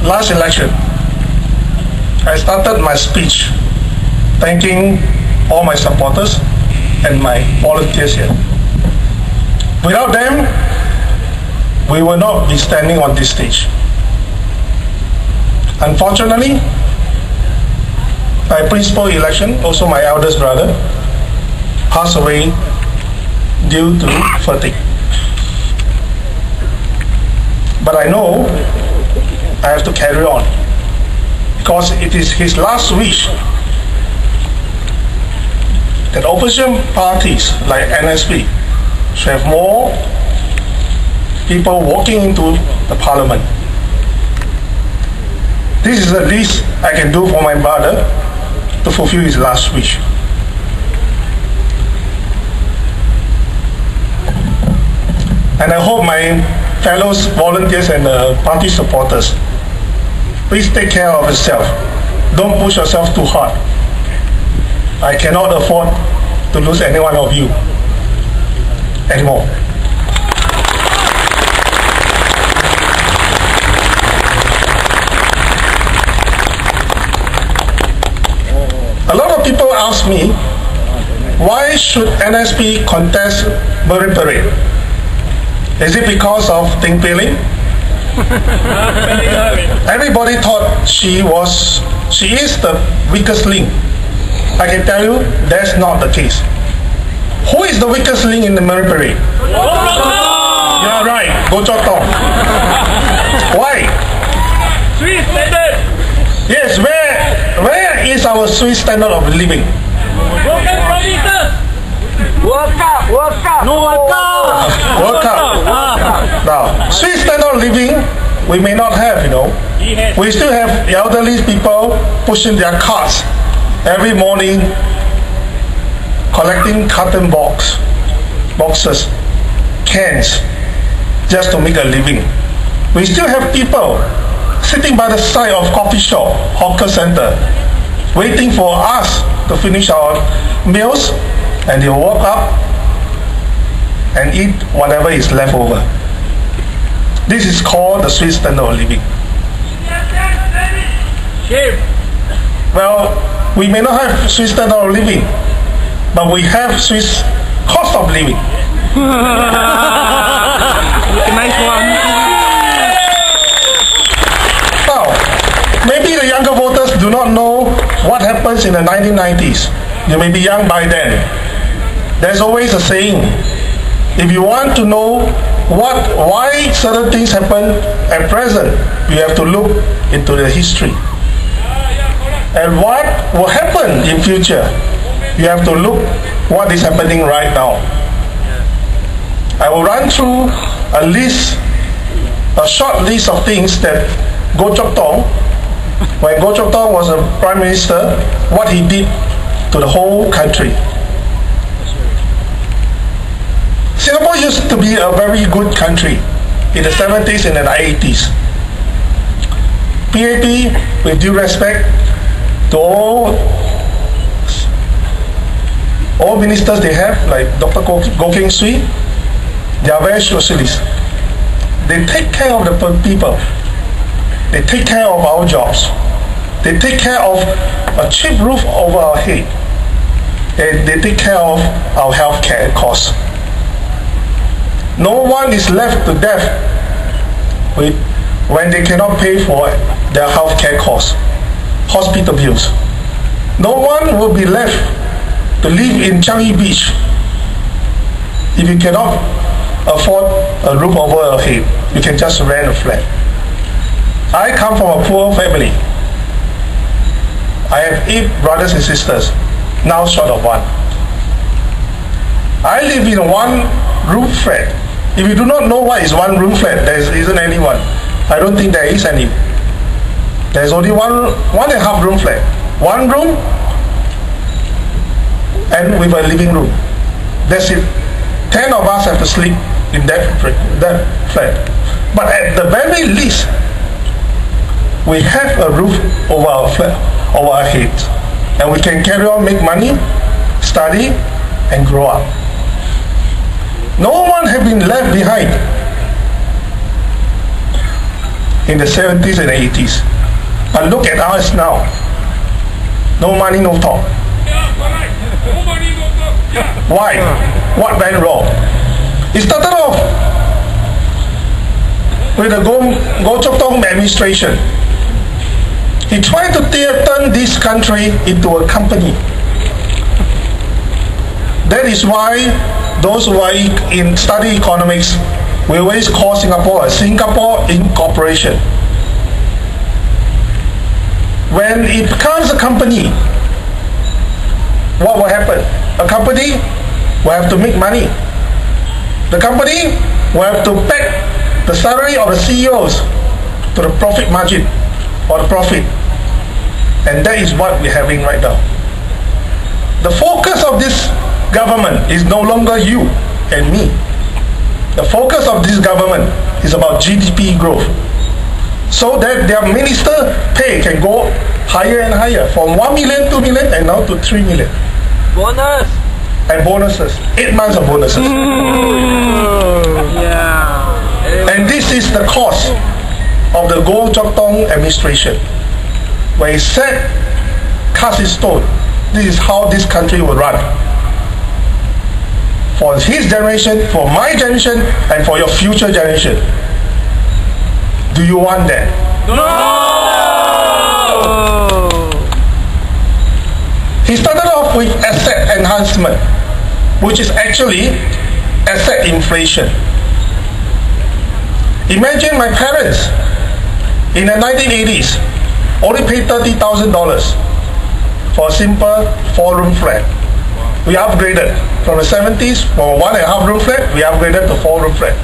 last election, I started my speech thanking all my supporters and my volunteers here. Without them, we will not be standing on this stage. Unfortunately, my principal election, also my eldest brother, passed away due to fatigue. But I know I have to carry on because it is his last wish that opposition parties like NSP should have more people walking into the parliament. This is the least I can do for my brother to fulfill his last wish. And I hope my fellow volunteers and party supporters, please take care of yourself. Don't push yourself too hard. I cannot afford to lose any one of you anymore. A lot of people ask me, why should NSP contest Marine Parade? Is it because of Ting Pei-Ling? Everybody thought she is the weakest link. I can tell you that's not the case. Who is the weakest link in the Marine Parade? You are right, Goh Why? Swiss standard. Yes, where is our Swiss standard of living? Broken promises. Work up. No work up. Work up. Now, Swiss standard of living, we may not have, you know. We still have elderly people pushing their carts every morning, collecting carton boxes, cans, just to make a living. We still have people sitting by the side of coffee shop, hawker center, waiting for us to finish our meals, and they walk up and eat whatever is left over. This is called the Swiss standard of living. Well, we may not have Swiss standard of living, but we have Swiss cost of living. Nice one. Now, maybe the younger voters do not know what happens in the 1990s. You may be young by then. There's always a saying, if you want to know why certain things happen at present, you have to look into the history. And what will happen in future, you have to look what is happening right now. I will run through a short list of things that Goh Chok Tong, when Goh Chok Tong was a Prime Minister, what he did to the whole country. Singapore used to be a very good country in the 70s and the 80s. PAP, with due respect to all ministers they have, like Dr. Goh Meng Seng, they are very socialist. They take care of the people. They take care of our jobs. They take care of a cheap roof over our head. And they take care of our health care costs. No one is left to death when they cannot pay for their health care costs, hospital bills. No one will be left to live in Changi Beach if you cannot afford a roof over your head. You can just rent a flat. I come from a poor family. I have 8 brothers and sisters, now short of 1. I live in a 1-room flat. If you do not know what is 1-room flat, there isn't any one. I don't think there is any. There's only 1.5-room flat. 1 room and with a living room. That's it. 10 of us have to sleep in that flat. But at the very least, we have a roof over our heads, and we can carry on, make money, study, and grow up. No one has been left behind. in the 70s and 80s. But look at us now. No money, no talk. Why? What went wrong? It started off with the Goh Chok Tong administration. He tried to turn this country into a company. That is why those who are in study economics, we always call Singapore a Singapore Incorporation. When it becomes a company, what will happen? A company will have to make money. The company will have to pay the salary of the CEOs to the profit margin or the profit. And that is what we're having right now. The focus of this government is no longer you and me. The focus of this government is about GDP growth, so that their minister pay can go higher and higher, from 1 million, 2 million, and now to 3 million. Bonus. And bonuses, 8 months of bonuses. Yeah. And this is the cost of the Goh Chok Tong administration. When he said, cast in stone, this is how this country will run. For his generation, for my generation, and for your future generation. Do you want that? No! He started off with asset enhancement, which is actually asset inflation. Imagine my parents in the 1980s only paid $30,000 for a simple 4-room flat. We upgraded from the 70s, from a 1.5 room flat, we upgraded to 4-room flat.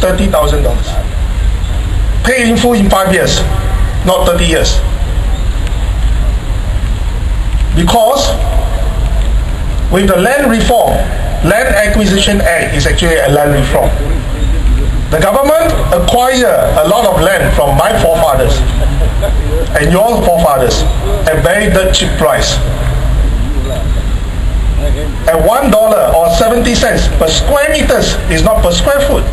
$30,000. Paid in full in 5 years, not 30 years. Because with the land reform, Land Acquisition Act is actually a land reform. The government acquired a lot of land from my forefathers and your forefathers at very dirt cheap price. At $1 or 70 cents per square meters is not per square foot.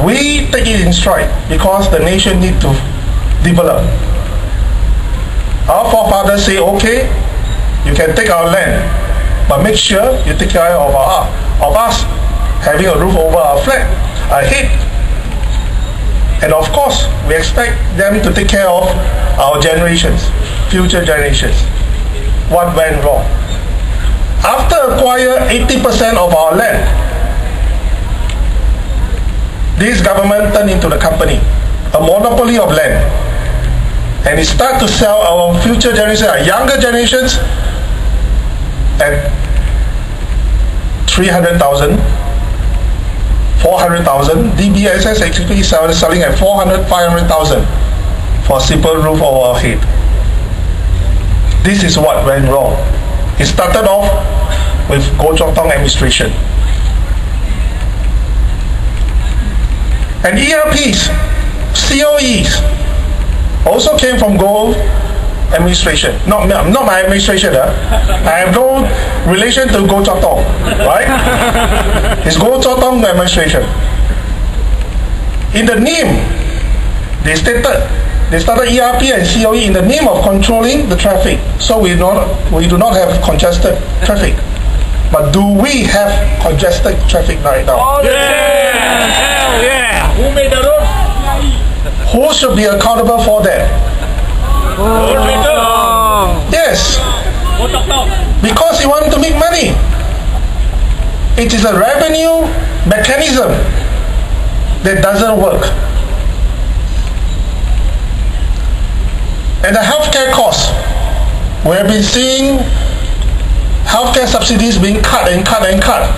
We take it in stride because the nation needs to develop. Our forefathers say, okay, you can take our land, but make sure you take care of us having a roof over our flat, our head. And of course, we expect them to take care of our generations, future generations. What went wrong? After acquiring 80% of our land, this government turned into the company, a monopoly of land. And it started to sell our future generations, our younger generations, at 300,000, 400,000. DBSS actually selling at 400, 500,000 for a simple roof over our head. This is what went wrong. It started off with Goh Chok Tong administration. And ERPs, COEs, also came from Goh administration. Not my administration. I have no relation to Goh Chok Tong, right? It's Goh Chok Tong administration. In the name, they started ERP and COE in the name of controlling the traffic, so we do not have congested traffic. But do we have congested traffic right now? Oh, yeah! Hell yeah! Who made the road? Who should be accountable for that? Oh. Yes. Because he wanted to make money. It is a revenue mechanism that doesn't work. And the healthcare costs, we have been seeing healthcare subsidies being cut and cut and cut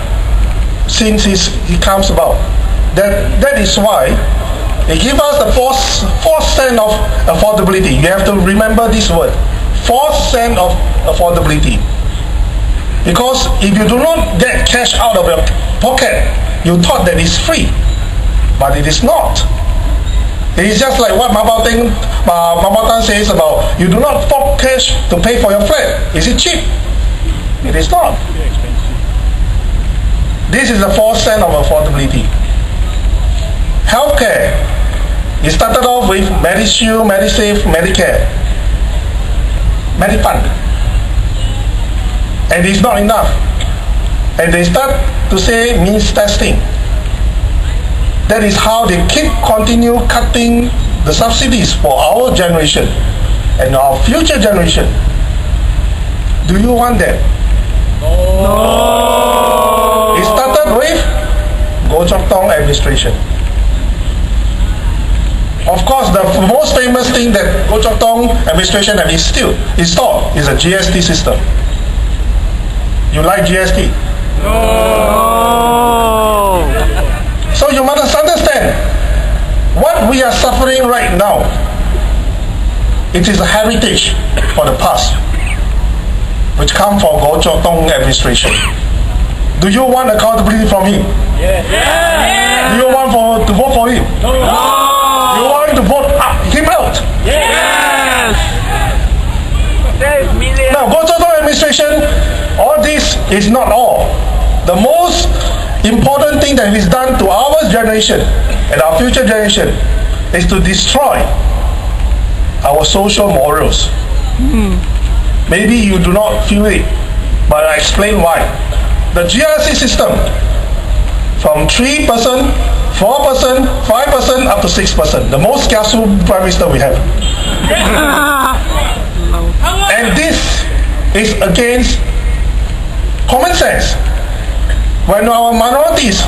since he comes about. That is why they give us the fourth cent of affordability. You have to remember this word, 4th cent of affordability. Because if you do not get cash out of your pocket, you thought that it's free, but it is not. It is just like what Mabao Tan says about you do not fork cash to pay for your flat. Is it cheap? It is not. This is the 4th cent of affordability. Healthcare. It started off with Medishield, Medisave, Medicare, Medifund. And it's not enough. And they start to say means testing. That is how they continue cutting the subsidies for our generation and our future generation. Do you want that? No. It started with Goh Tong administration. Of course, the most famous thing that Goh Tong administration have installed is a GST system. You like GST? No. So you must understand, what we are suffering right now, it is a heritage for the past, which come from Goh Tong administration. Do you want accountability from him? Yeah. Do you want to vote for him? No. You want to vote him out? Yes. Now, Goh Tong administration, all this is not all. The most important thing that is done to our generation and our future generation is to destroy our social morals. Maybe you do not feel it, but I explain why. The GRC system, from 3%, 4%, 5% up to 6%, the most kiasu prime minister we have. And this is against common sense. When our minorities,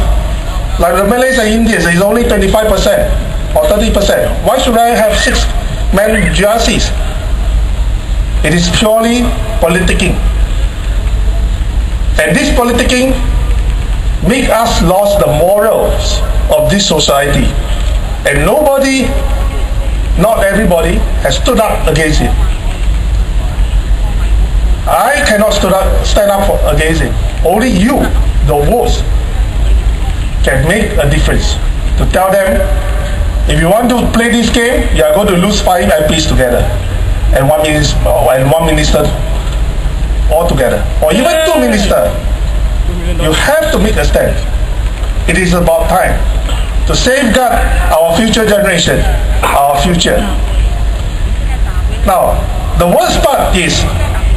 like the Malays and Indians, is only 25% or 30%, why should I have 6 men GRCs? It is purely politicking. And this politicking make us lose the morals of this society. And nobody, not everybody, has stood up against it. I cannot stand up against it. Only you, the votes, can make a difference. To tell them, if you want to play this game, you are going to lose 5 MPs together, and one minister altogether, or even 2 ministers. You have to make a stand. It is about time to safeguard our future generation, our future. Now, the worst part is,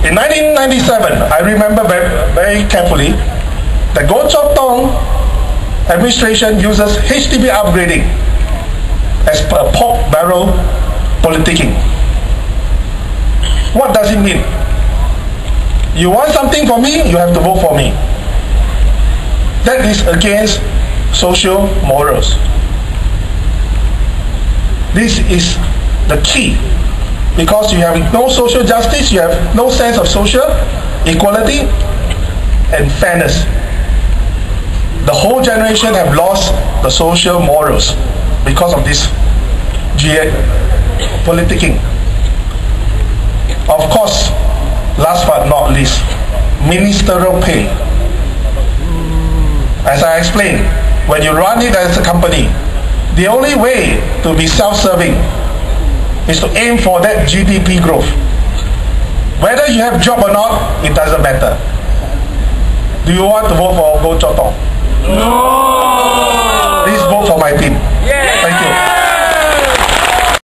in 1997, I remember very carefully, the Goh Tong administration uses HDB upgrading as per pork barrel politicking. What does it mean? You want something from me, you have to vote for me. That is against social morals. This is the key. Because you have no social justice, you have no sense of social equality and fairness. The whole generation have lost the social morals because of this politicking. Of course, last but not least, ministerial pay. As I explained, when you run it as a company, the only way to be self-serving is to aim for that GDP growth. Whether you have job or not, it doesn't matter. Do you want to vote for Goh Tong? No. Please vote for my team.